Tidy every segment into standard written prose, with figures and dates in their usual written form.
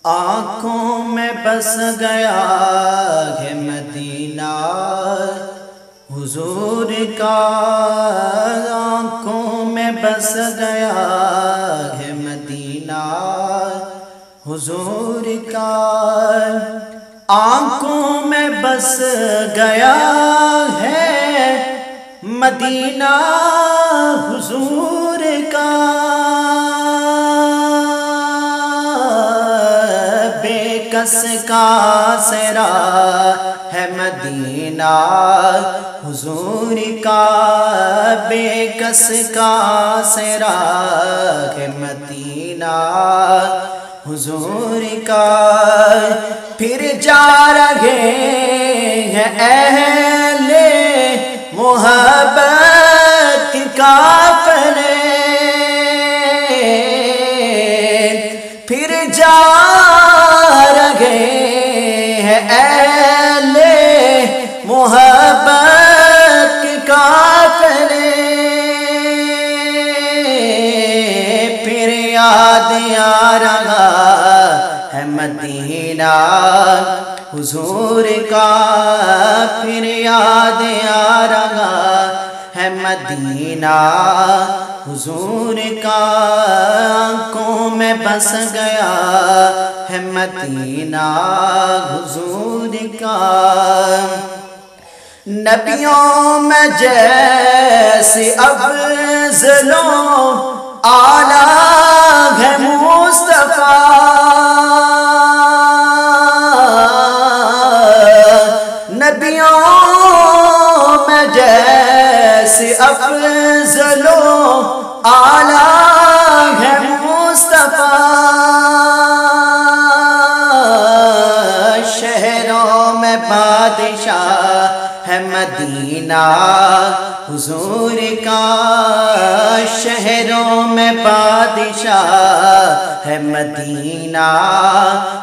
آنکھوں میں بس گیا ہے مدینہ حضور کا، آنکھوں میں بس گیا ہے مدینہ حضور کا، آنکھوں میں بس گیا ہے مدینہ حضور کا، بے کس کا سرا ہے مدینہ حضور کا، بے کس کا سرا ہے مدینہ حضور کا، پھر جا رہے ہیں اہل محبت قافلے، پھر جا رہے ہیں اہل محبت قافلے، پھر یاد آ رہا ہے مدینہ حضور کا، پھر یاد آ رہا ہے مدینہ حضور کا، آنکھوں میں بس گیا ہے مدینہ حضور کا، نبیوں میں جیسے افضل و اعلیٰ ہے مصطفیٰ، نبیوں میں جیسے افضل و اعلیٰ ہے مصطفیٰ، شہروں میں بادشاہ ہے مدینہ حضور کا، شہروں میں بادشاہ ہے مدینہ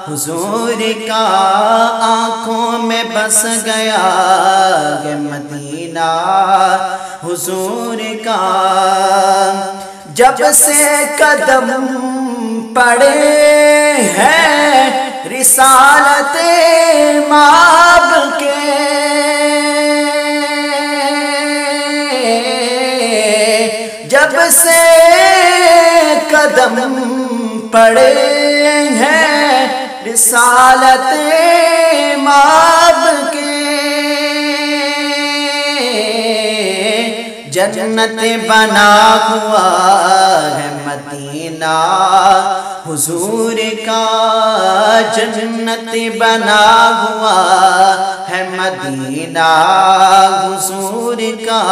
حضور کا، آنکھوں میں بس گیا ہے مدینہ حضور کا، جب سے قدم پڑے ہیں رسالت مآب کے، جب سے قدم پڑے ہیں رسالت مآب کے، جنت بنا ہوا ہے مدینہ حضور کا، جنت بنا ہوا ہے مدینہ حضور کا،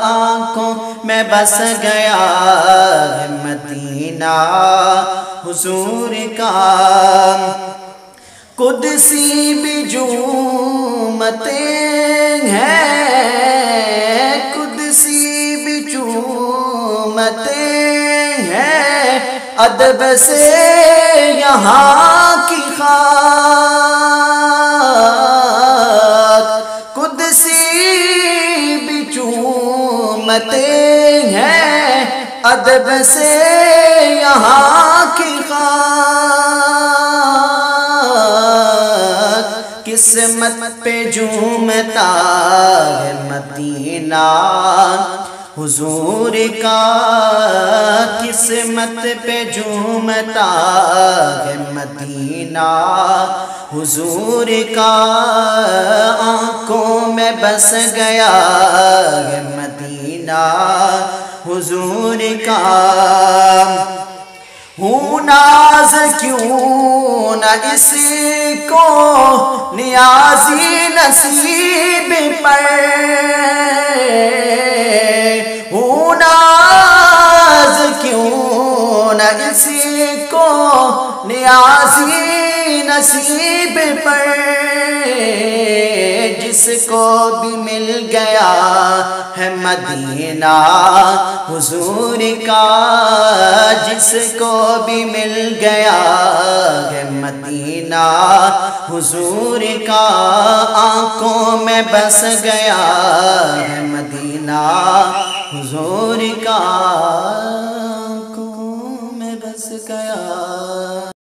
آنکھوں میں بس گیا ہے مدینہ حضور کا، قدسی بجومتیں ہیں، قدسی بجومتیں ہیں، ادب سے یہاں کی خاک، قدسی بجومتیں ہیں، ادب سے یہاں کی خاک، قسمت پہ جھومتا ہے مدینہ حضور کا، قسمت پہ جھومتا ہے مدینہ حضور کا، آنکھوں میں بس گیا ہے مدینہ حضور کا، ہوں ناز کیوں نہ اس کو نیازی نصیب پر، ہوں ناز کیوں نہ اس کو نیازی نصیب پر، جس کو بھی مل گیا ہے مدینہ حضور کا، جس کو بھی مل گیا ہے مدینہ حضور کا، آنکھوں میں بس گیا ہے مدینہ حضور کا۔